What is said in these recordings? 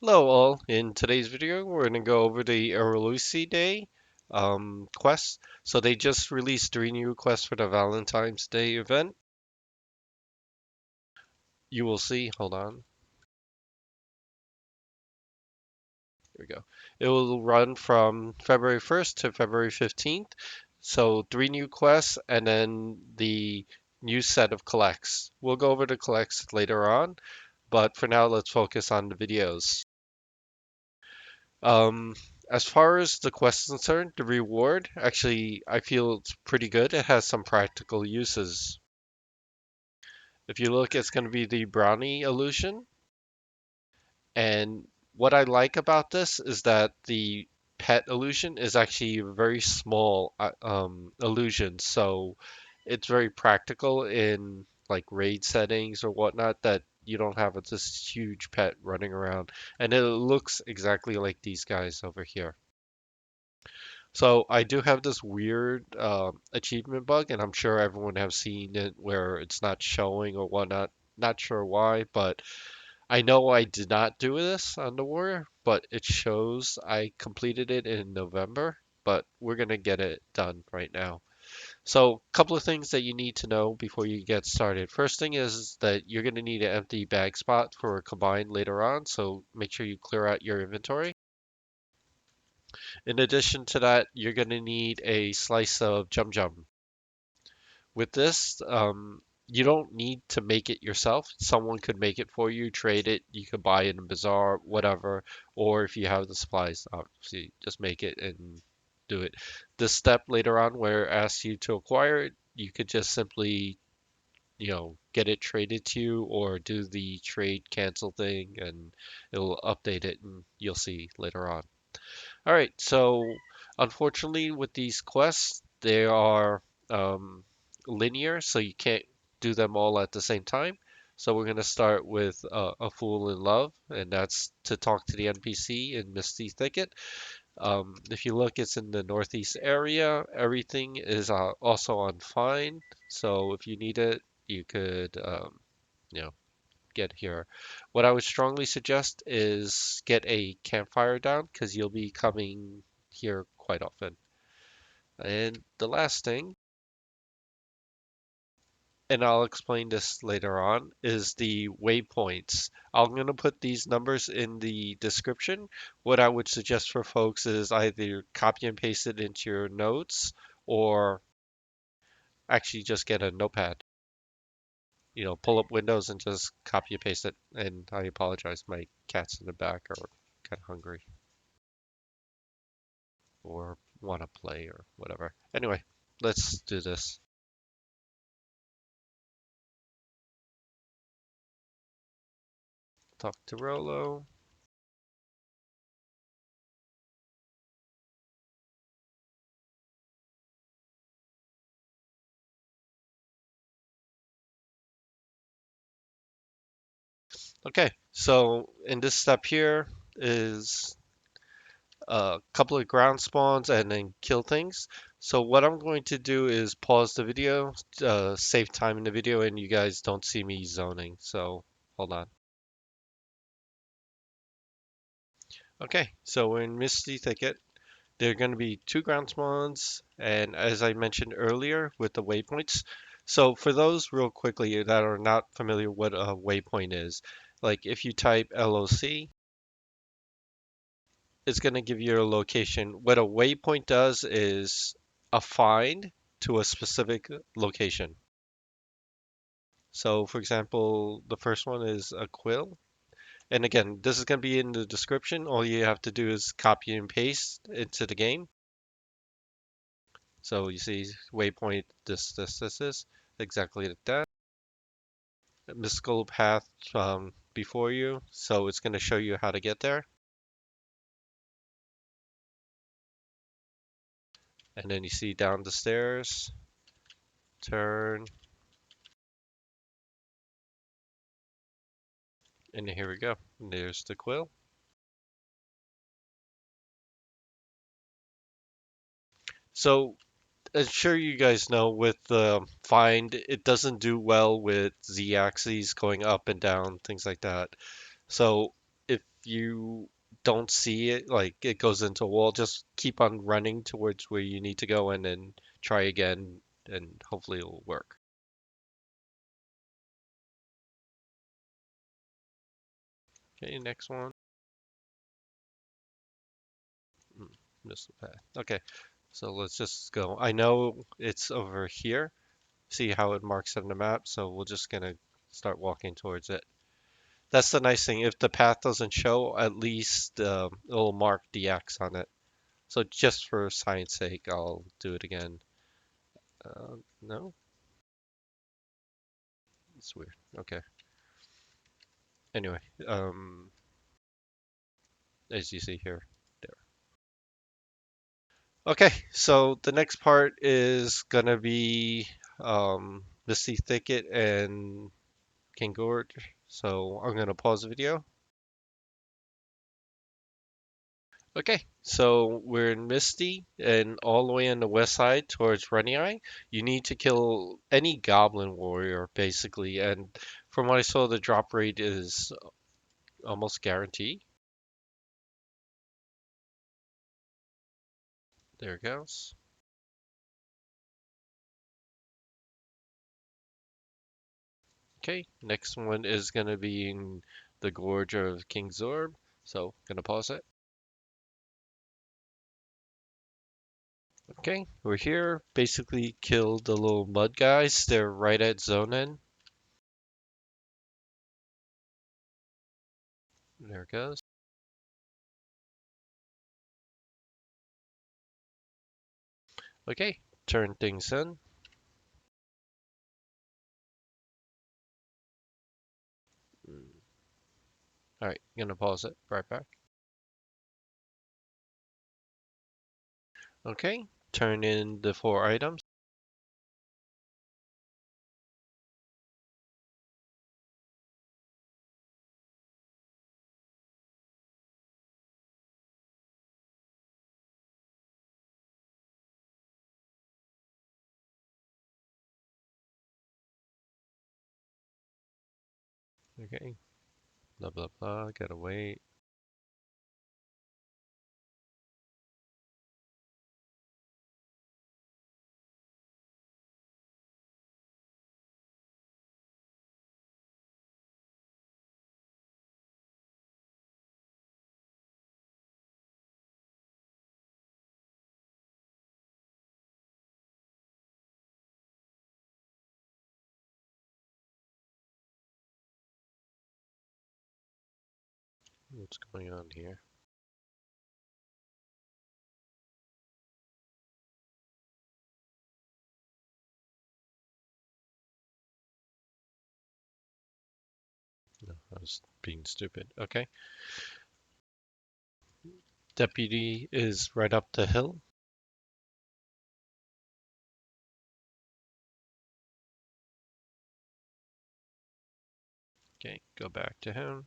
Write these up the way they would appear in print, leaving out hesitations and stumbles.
Hello all, in today's video we're going to go over the Erollisi Day quests. So they just released 3 new quests for the Valentine's Day event. You will see, hold on, here we go. It will run from February 1st to February 15th. So 3 new quests and then the new set of collects. We'll go over the collects later on, but for now let's focus on the videos. Um, as far as the quest is concerned, the reward, actually, I feel it's pretty good. It has some practical uses. If you look, it's going to be the brownie illusion. And what I like about this is that the pet illusion is actually a very small illusion. So it's very practical in like raid settings or whatnot that you don't have this huge pet running around. And it looks exactly like these guys over here. So I do have this weird achievement bug, and I'm sure everyone has seen it where it's not showing or whatnot. Not sure why, but I know I did not do this on the Warrior, but it shows I completed it in November, but we're gonna get it done right now. So, a couple of things that you need to know before you get started. First thing is that you're gonna need an empty bag spot for a combine later on, so make sure you clear out your inventory. In addition to that, you're going to need a slice of Jumjum. With this, you don't need to make it yourself. Someone could make it for you, trade it. You could buy it in a bazaar, whatever. Or if you have the supplies, obviously, just make it and do it. The step later on where it asks you to acquire it, you could just simply, get it traded to you or do the trade cancel thing and it'll update it and you'll see later on. All right, so unfortunately, with these quests, they are um, linear, so you can't do them all at the same time. So we're going to start with A Fool in Love, and that's to talk to the NPC in Misty Thicket. If you look, it's in the northeast area. Everything is also on fine, so if you need it, you could, you know, get here. What I would strongly suggest is get a campfire down because you'll be coming here quite often. And the last thing, and I'll explain this later on, is the waypoints. I'm going to put these numbers in the description. What I would suggest for folks is either copy and paste it into your notes or actually just get a notepad. Pull up Windows and just copy and paste it. And I apologize, my cats in the back are kind of hungry or want to play or whatever. Anyway, let's do this. Talk to Rolo. Okay, so in this step here is a couple of ground spawns and then kill things. So what I'm going to do is pause the video, save time in the video, and you guys don't see me zoning. So hold on. Okay, so we're in Misty Thicket. There are going to be 2 ground spawns, and as I mentioned earlier with the waypoints. So for those real quickly that are not familiar what a waypoint is, like if you type LOC, it's going to give you a location. What a waypoint does is a find to a specific location. So for example, the first one is a Quill. And again, this is going to be in the description. All you have to do is copy and paste into the game. So you see waypoint this exactly like that. Mystical path before you, so it's going to show you how to get there. And then you see down the stairs, turn, and here we go. And there's the quill. So I'm sure you guys know with the find, it doesn't do well with z-axes going up and down, things like that. So if you don't see it, like it goes into a wall, just keep on running towards where you need to go and then try again and hopefully it'll work. Okay, next one. Mm, Missed the path. Okay, so let's just go. I know it's over here. See how it marks on the map, so we're just gonna start walking towards it. That's the nice thing. If the path doesn't show, at least it'll mark the X on it. So just for science sake, I'll do it again. No, it's weird. Okay. Anyway, as you see here, there. Okay, so the next part is gonna be Misty Thicket and King Gorge. So I'm gonna pause the video. Okay, so we're in Misty and all the way on the west side towards Runny Eye. You need to kill any goblin warrior basically, and from what I saw, the drop rate is almost guaranteed. There it goes. Okay, next one is gonna be in the Gorge of King Zorb. So gonna pause it. Okay, we're here. Basically kill the little mud guys. They're right at zone end. There it goes. Okay, turn things in. All right, gonna pause it. Right back. Okay, turn in the 4 items. Okay, blah blah blah. Gotta wait. What's going on here? No, I was being stupid. Okay, deputy is right up the hill. Okay, go back to him.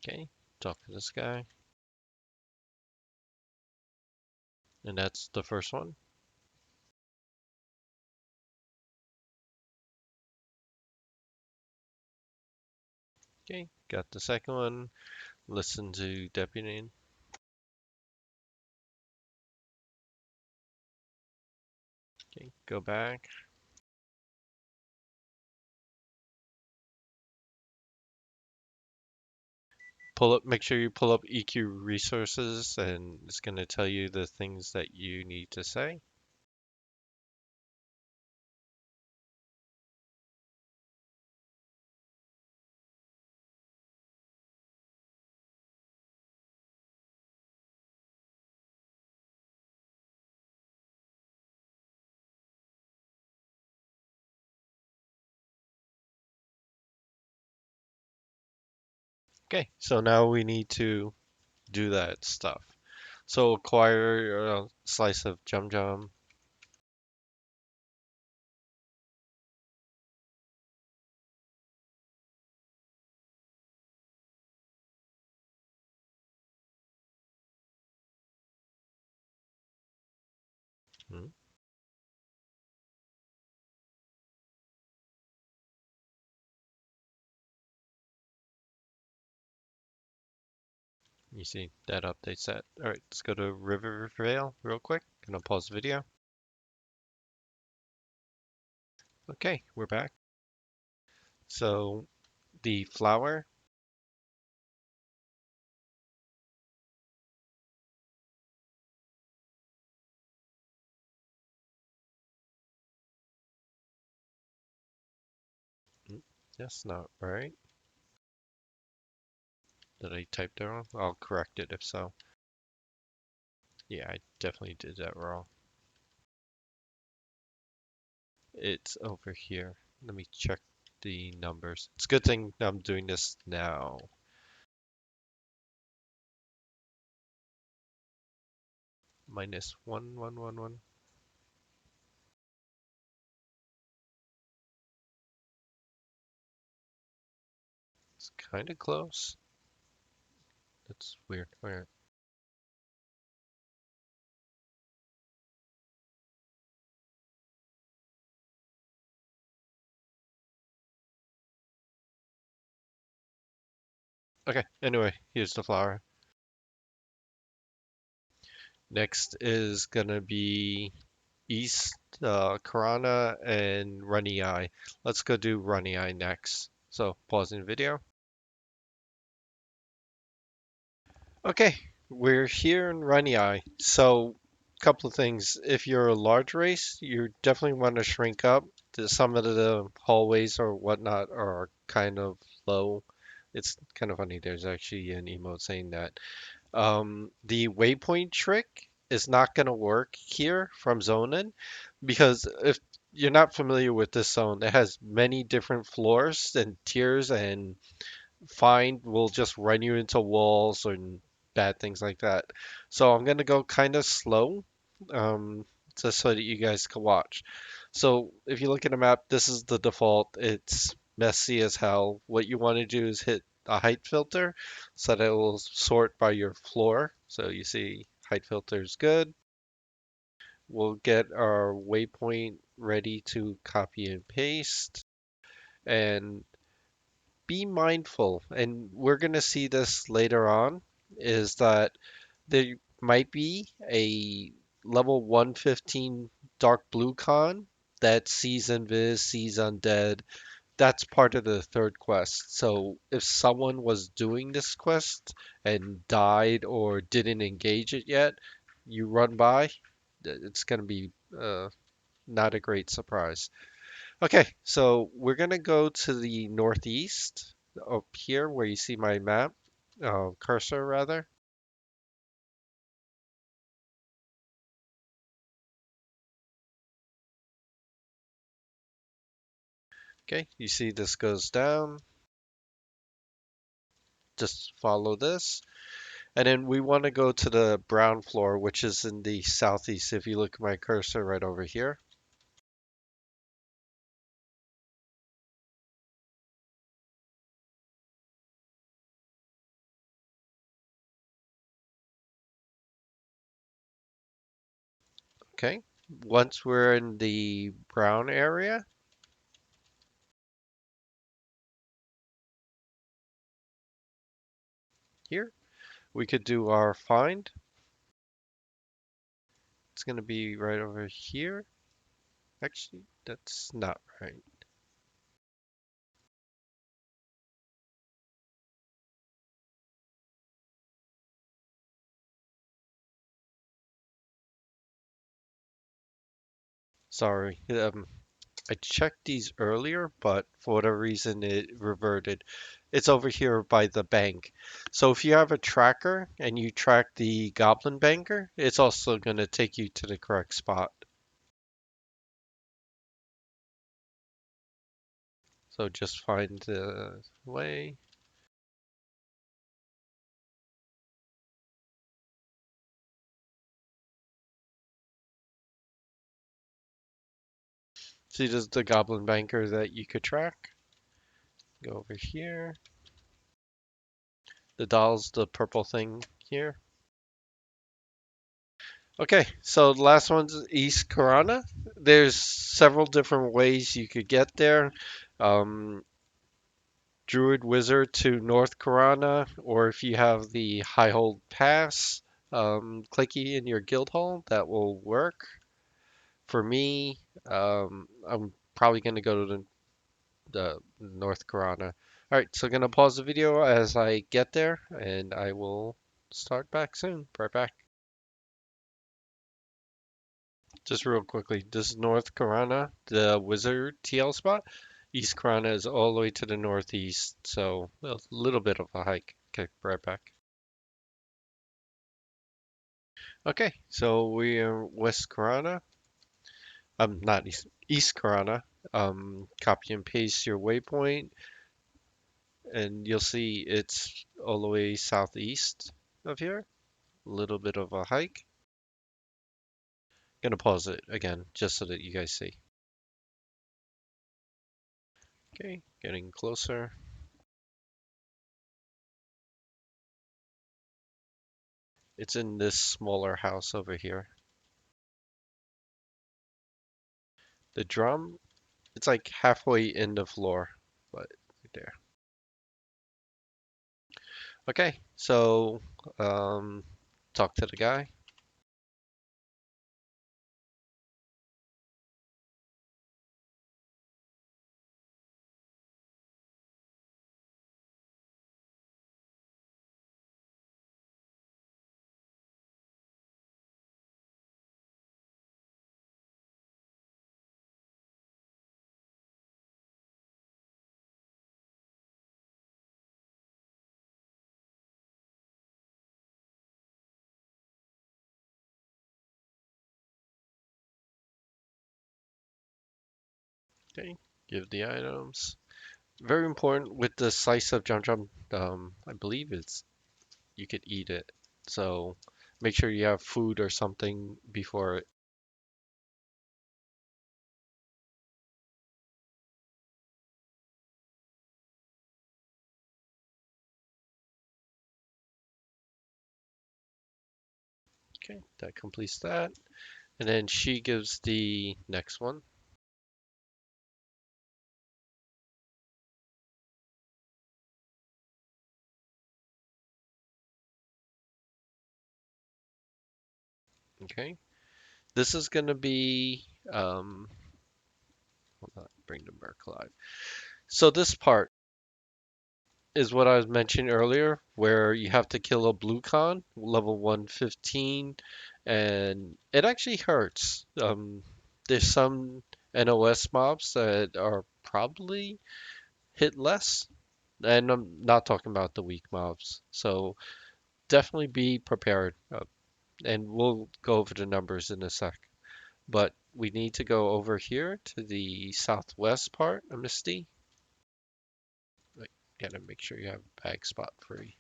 Okay, talk to this guy, and that's the first one. Okay, got the second one. Listen to deputy. Okay, go back. Pull up, make sure you pull up EQ resources, and it's going to tell you the things that you need to say. Okay, so now we need to do that stuff. So acquire a slice of Jumjum. Hmm, You see that updates that. All right, let's go to Rivervale real quick. Gonna pause the video. Okay, we're back. So the flower, mm, that's not right. Did I type that wrong? I'll correct it if so. Yeah, I definitely did that wrong. It's over here. Let me check the numbers. It's a good thing I'm doing this now. Minus 1111. It's kind of close. That's weird. Where? Okay, anyway, here's the flower. Next is gonna be East, Karana, and Runny Eye. Let's go do Runny Eye next. So, pausing the video. Okay, we're here in Runny Eye. So, couple of things. If you're a large race, you definitely want to shrink up. Some of the hallways or whatnot are kind of low. It's kind of funny. There's actually an emote saying that. The waypoint trick is not going to work here from zoning because if you're not familiar with this zone, it has many different floors and tiers, and find will just run you into walls and bad things like that. So I'm going to go kind of slow, um, just so that you guys can watch. So if you look at the map, this is the default. It's messy as hell. What you want to do is hit a height filter so that it will sort by your floor. So you see height filter is good. We'll get our waypoint ready to copy and paste. And be mindful, and we're going to see this later on, is that there might be a level 115 dark blue con that sees invis, sees undead. That's part of the third quest. So if someone was doing this quest and died or didn't engage it yet, you run by, it's going to be not a great surprise. Okay, so we're gonna go to the northeast up here where you see my map, cursor rather. Okay, you see this goes down. Just follow this. And then we want to go to the brown floor, which is in the southeast. If you look at my cursor right over here. Okay, once we're in the brown area here, we could do our find. It's gonna be right over here. Actually, that's not right. Sorry. I checked these earlier, but for whatever reason it reverted. It's over here by the bank. So if you have a tracker and you track the Goblin Banker, it's also going to take you to the correct spot. So just find the way. See, there's the Goblin Banker that you could track. Go over here. The doll's the purple thing here. Okay, so the last one's East Karana. There's several different ways you could get there. Um, Druid Wizard to North Karana, or if you have the High Hold Pass, clicky in your guild hall, that will work. For me, I'm probably going to go to the North Karana. All right, so gonna pause the video as I get there, and I will start back soon. Right back. Just real quickly, this is North Karana, the Wizard TL spot. East Karana is all the way to the northeast, so a little bit of a hike. Okay, right back. Okay, so we are West Karana. Not East Karana. Copy and paste your waypoint, and you'll see it's all the way southeast of here. A little bit of a hike. Gonna pause it again just so that you guys see. Okay, getting closer. It's in this smaller house over here. The drum, it's like halfway in the floor, but right there. Okay, so um, talk to the guy. Okay, give the items. Very important with the slice of Jumjum. I believe it's you could eat it, so make sure you have food or something before it. Okay, that completes that. And then she gives the next one. Okay, this is going to be, hold on, bring the Merc alive. So this part is what I was mentioning earlier, where you have to kill a blue con, level 115, and it actually hurts. There's some NOS mobs that are probably hit less, and I'm not talking about the weak mobs. So definitely be prepared, and we'll go over the numbers in a sec. But we need to go over here to the southwest part of Misty. Like, gotta make sure you have bag spot free.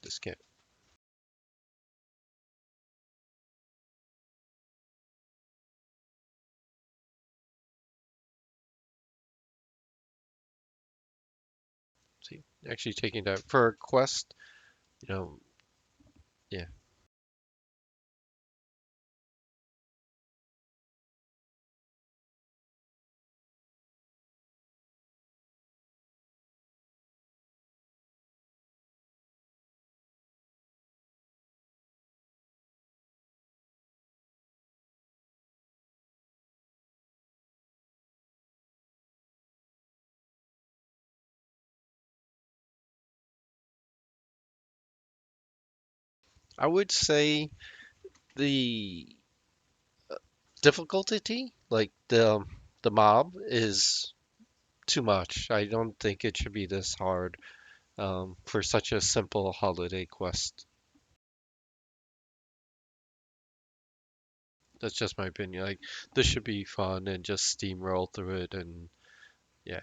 This can't see. Actually taking that for a quest, you know, yeah. I would say the difficulty, like the mob, is too much. I don't think it should be this hard for such a simple holiday quest. That's just my opinion. Like this should be fun and just steamroll through it and yeah.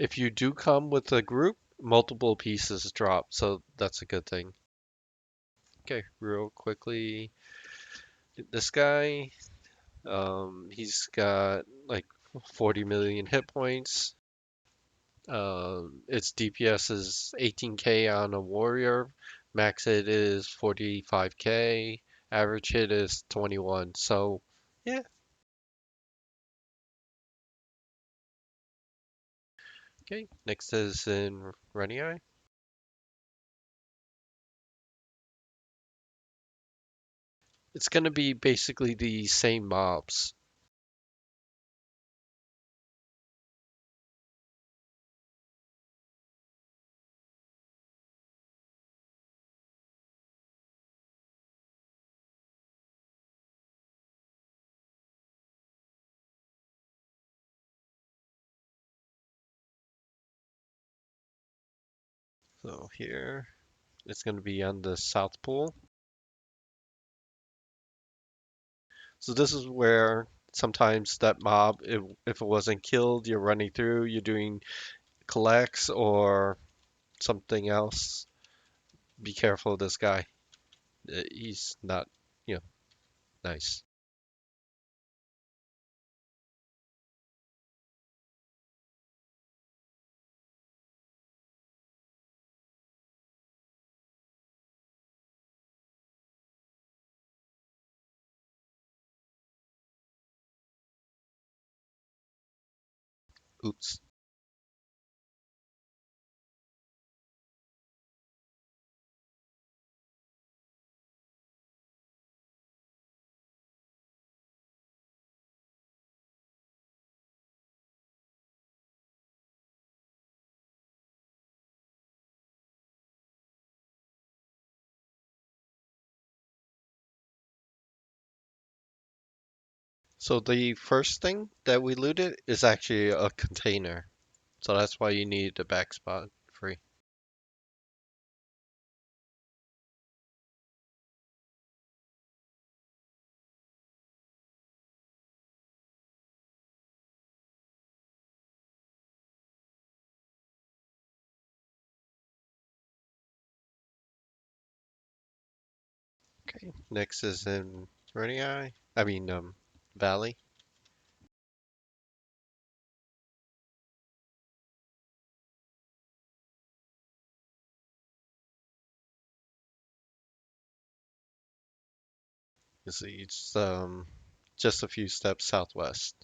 If you do come with a group, multiple pieces drop, so that's a good thing. Okay, real quickly, this guy. He's got like 40 million hit points. Its DPS is 18k on a warrior. Max hit is 45k. Average hit is 21. So, yeah. Okay. Next is in Renii. It's gonna be basically the same mobs. So here, it's gonna be on the South Pool. So this is where sometimes that mob, if it wasn't killed, you're running through, you're doing collects or something else. Be careful of this guy. He's not, you know, nice. Oops. So the first thing that we looted is actually a container. So that's why you need the back spot free. Okay. Next is in Renii. Valley. You see, it's just a few steps southwest.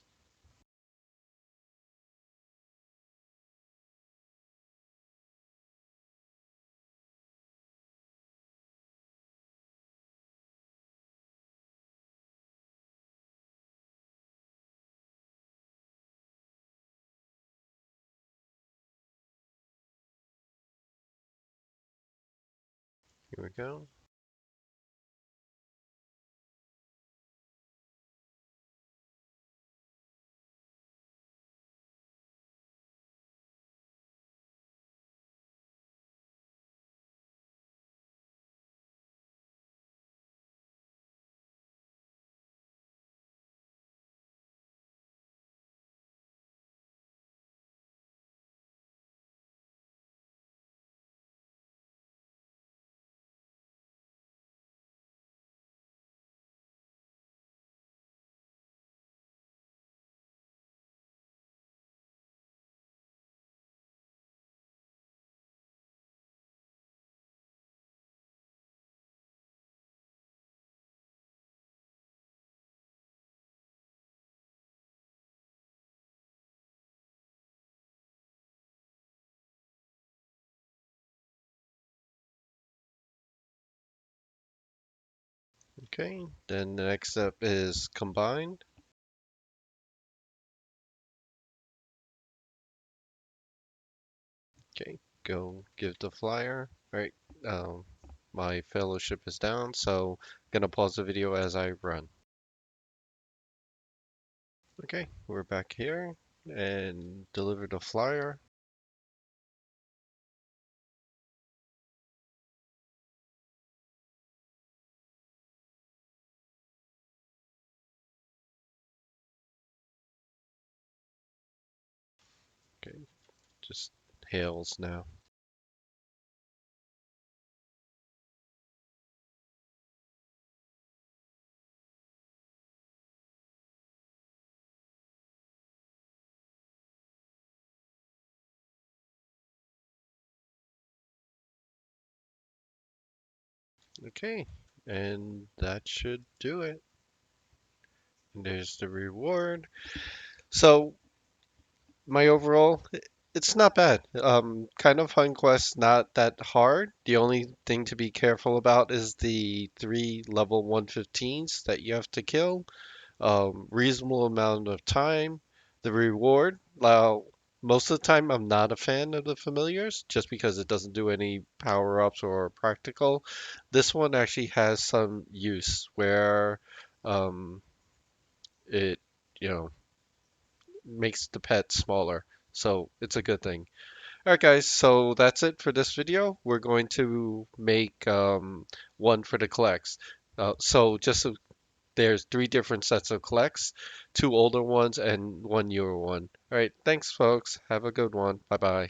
Here we go. Okay. Then the next step is combined. Okay. Go give the flyer. All right. Um, my fellowship is down, so gonna pause the video as I run. Okay, we're back here and deliver the flyer. Okay, just hails now. Okay, and that should do it. And there's the reward. So my overall, it's not bad. Kind of fun quest, not that hard. The only thing to be careful about is the three level 115s that you have to kill. Reasonable amount of time. The reward, well, most of the time I'm not a fan of the familiars just because it doesn't do any power-ups or practical. This one actually has some use where um, it, you know, makes the pet smaller. So it's a good thing. All right, guys, so that's it for this video. We're going to make one for the collects. So just so there's three different sets of collects, two older ones and one newer one. All right, thanks, folks. Have a good one. Bye bye.